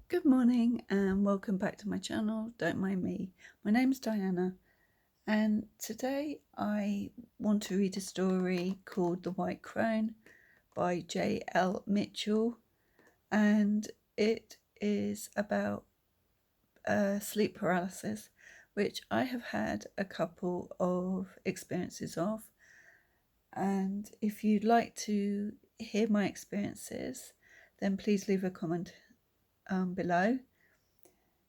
Good morning and welcome back to my channel, Don't Mind Me. My name's Diana and today I want to read a story called The White Crone by J.L. Mitchell, and it is about sleep paralysis, which I have had a couple of experiences of. And if you'd like to hear my experiences, then please leave a comment below,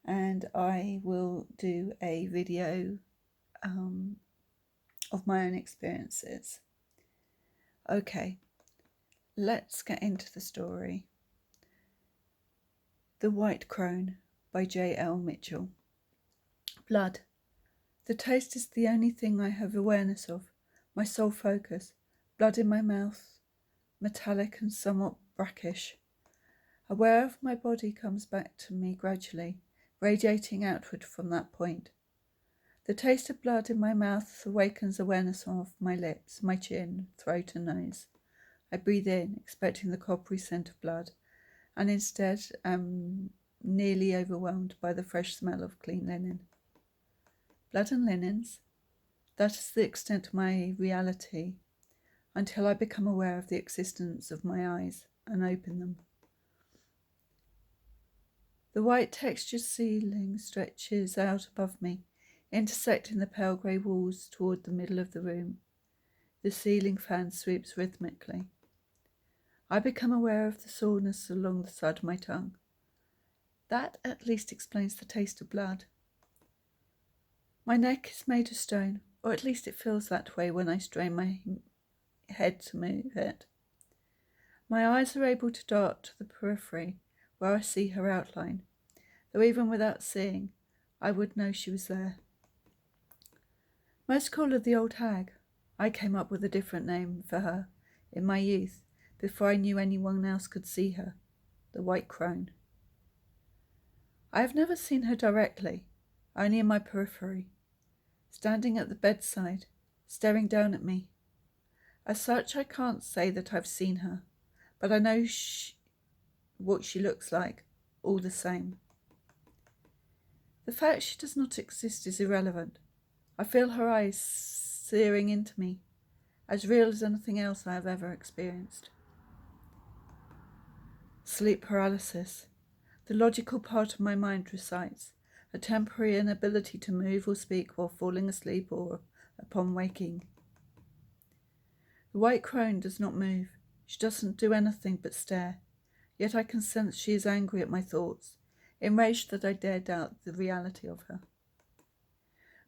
and I will do a video of my own experiences. Okay, let's get into the story. The White Crone by J.L. Mitchell. Blood. The taste is the only thing I have awareness of, my sole focus. Blood in my mouth, metallic and somewhat brackish. Aware of my body comes back to me gradually, radiating outward from that point. The taste of blood in my mouth awakens awareness of my lips, my chin, throat and nose. I breathe in, expecting the coppery scent of blood, and instead am nearly overwhelmed by the fresh smell of clean linen. Blood and linens? That is the extent of my reality, until I become aware of the existence of my eyes and open them. The white textured ceiling stretches out above me, intersecting the pale grey walls toward the middle of the room. The ceiling fan sweeps rhythmically. I become aware of the soreness along the side of my tongue. That at least explains the taste of blood. My neck is made of stone, or at least it feels that way when I strain my head to move it. My eyes are able to dart to the periphery, where I see her outline, though even without seeing, I would know she was there. Most call her the old hag. I came up with a different name for her in my youth, before I knew anyone else could see her, the White Crone. I have never seen her directly, only in my periphery, standing at the bedside, staring down at me. As such, I can't say that I've seen her, but I know what she looks like, all the same. The fact she does not exist is irrelevant. I feel her eyes searing into me, as real as anything else I have ever experienced. Sleep paralysis. The logical part of my mind recites a temporary inability to move or speak while falling asleep or upon waking. The White Crone does not move. She doesn't do anything but stare. Yet I can sense she is angry at my thoughts, enraged that I dare doubt the reality of her.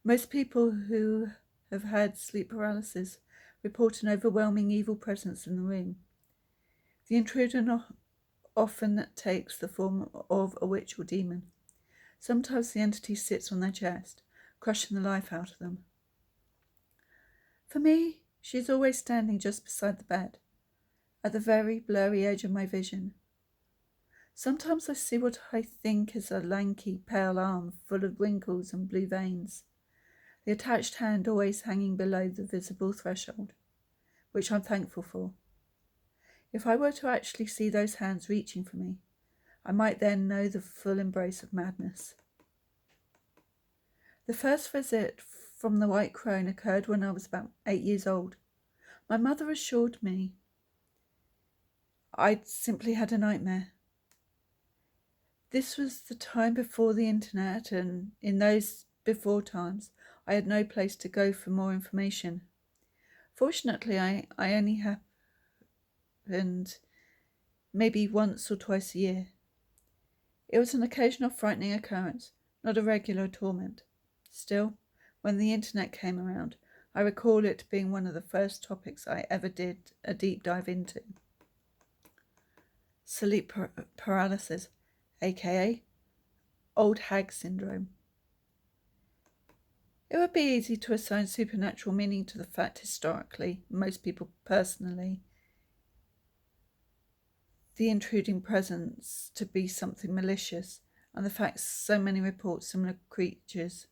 Most people who have had sleep paralysis report an overwhelming evil presence in the room. The intruder often takes the form of a witch or demon. Sometimes the entity sits on their chest, crushing the life out of them. For me, she is always standing just beside the bed, at the very blurry edge of my vision. Sometimes I see what I think is a lanky, pale arm full of wrinkles and blue veins, the attached hand always hanging below the visible threshold, which I'm thankful for. If I were to actually see those hands reaching for me, I might then know the full embrace of madness. The first visit from the White Crone occurred when I was about 8 years old. My mother assured me I'd simply had a nightmare. This was the time before the internet, and in those before times, I had no place to go for more information. Fortunately, I only happened maybe once or twice a year. It was an occasional frightening occurrence, not a regular torment. Still, when the internet came around, I recall it being one of the first topics I ever did a deep dive into. Sleep paralysis, aka old hag syndrome. It would be easy to assign supernatural meaning to the fact historically, most people personally, the intruding presence to be something malicious, and the fact so many report similar creatures,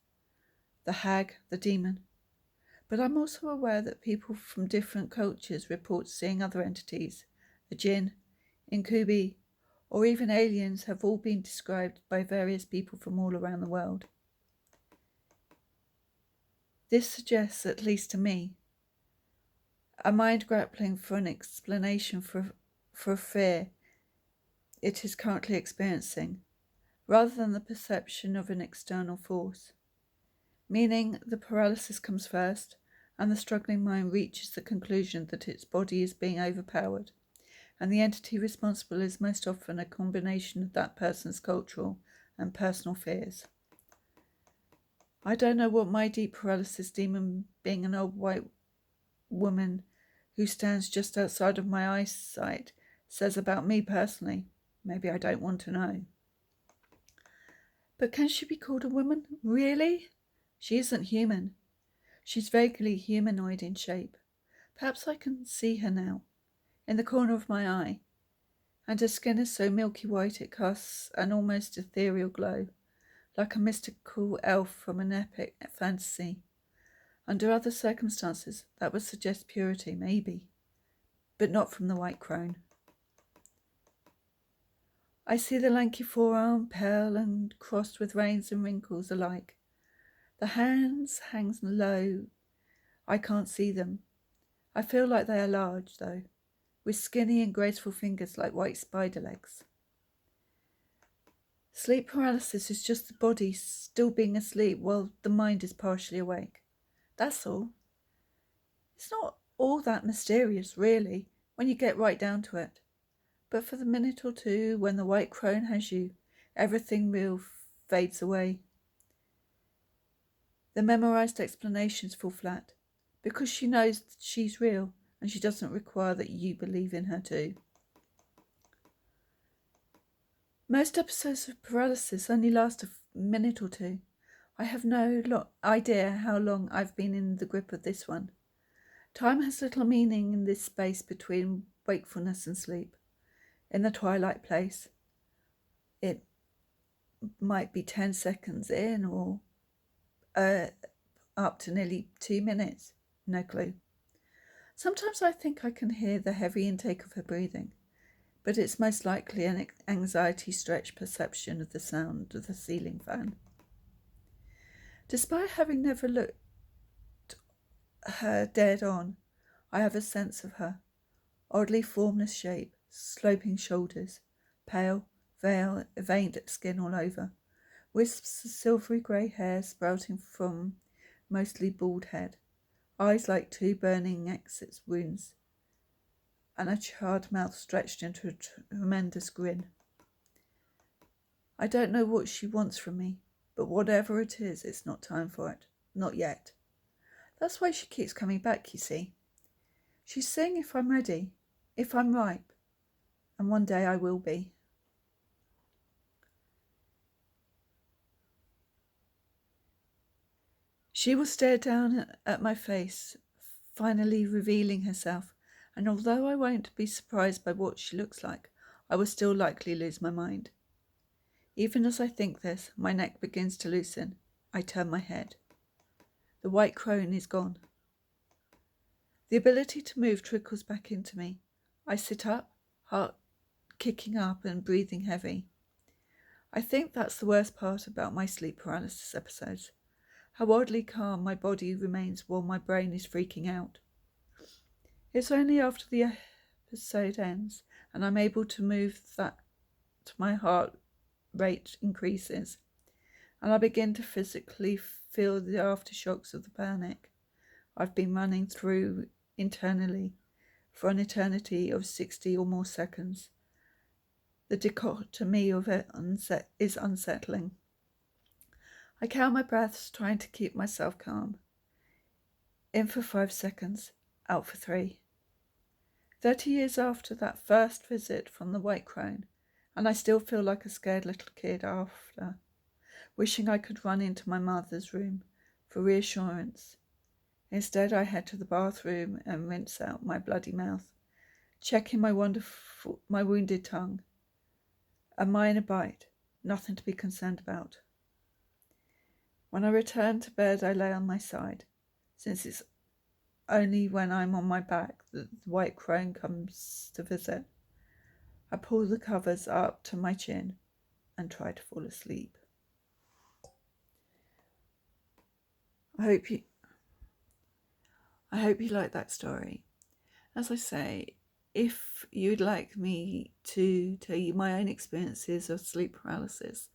the hag, the demon. But I'm also aware that people from different cultures report seeing other entities, a jinn, incubi, or even aliens have all been described by various people from all around the world. This suggests, at least to me, a mind grappling for an explanation for a fear it is currently experiencing, rather than the perception of an external force. Meaning the paralysis comes first, and the struggling mind reaches the conclusion that its body is being overpowered, and the entity responsible is most often a combination of that person's cultural and personal fears. I don't know what my deep paralysis demon, being an old white woman who stands just outside of my eyesight, says about me personally. Maybe I don't want to know. But can she be called a woman? Really? She isn't human. She's vaguely humanoid in shape. Perhaps I can see her now, in the corner of my eye, and her skin is so milky white it casts an almost ethereal glow, like a mystical elf from an epic fantasy. Under other circumstances, that would suggest purity, maybe, but not from the White Crone. I see the lanky forearm, pale and crossed with veins and wrinkles alike. The hands hang low. I can't see them. I feel like they are large, though, with skinny and graceful fingers like white spider legs. Sleep paralysis is just the body still being asleep while the mind is partially awake. That's all. It's not all that mysterious, really, when you get right down to it. But for the minute or two when the White Crone has you, everything real fades away. The memorized explanations fall flat, because she knows that she's real and she doesn't require that you believe in her too. Most episodes of paralysis only last a minute or two. I have no idea how long I've been in the grip of this one. Time has little meaning in this space between wakefulness and sleep. In the twilight place, it might be 10 seconds in or up to nearly 2 minutes. No clue. Sometimes I think I can hear the heavy intake of her breathing, but it's most likely an anxiety-stretched perception of the sound of the ceiling fan. Despite having never looked her dead on, I have a sense of her. Oddly formless shape, sloping shoulders, pale, veined skin all over, wisps of silvery grey hair sprouting from mostly bald head, eyes like two burning exit wounds, and a charred mouth stretched into a tremendous grin. I don't know what she wants from me, but whatever it is, it's not time for it. Not yet. That's why she keeps coming back, you see. She's seeing if I'm ready, if I'm ripe, and one day I will be. She will stare down at my face, finally revealing herself, and although I won't be surprised by what she looks like, I will still likely lose my mind. Even as I think this, my neck begins to loosen. I turn my head. The White Crone is gone. The ability to move trickles back into me. I sit up, heart kicking up and breathing heavy. I think that's the worst part about my sleep paralysis episodes. How oddly calm my body remains while my brain is freaking out. It's only after the episode ends and I'm able to move that my heart rate increases and I begin to physically feel the aftershocks of the panic I've been running through internally for an eternity of 60 or more seconds. The dichotomy of it is unsettling. I count my breaths, trying to keep myself calm. In for 5 seconds, out for 3. 30 years after that first visit from the White Crone, and I still feel like a scared little kid after, wishing I could run into my mother's room for reassurance. Instead, I head to the bathroom and rinse out my bloody mouth, checking my wounded tongue. A minor bite, nothing to be concerned about. When I return to bed, I lay on my side, since it's only when I'm on my back that the White Crone comes to visit. I pull the covers up to my chin and try to fall asleep. I hope you like that story. As I say, if you'd like me to tell you my own experiences of sleep paralysis,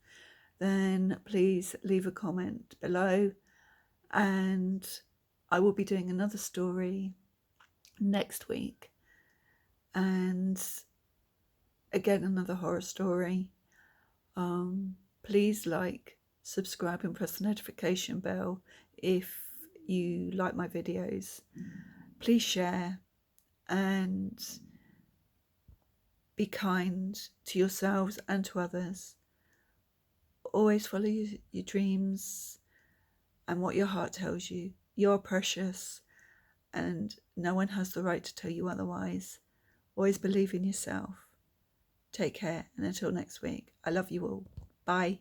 then please leave a comment below, and I will be doing another story next week, and again another horror story. Please like, subscribe and press the notification bell if you like my videos. Please share and be kind to yourselves and to others. Always follow your dreams and what your heart tells you. You're precious and no one has the right to tell you otherwise. Always believe in yourself. Take care, and until next week, I love you all. Bye.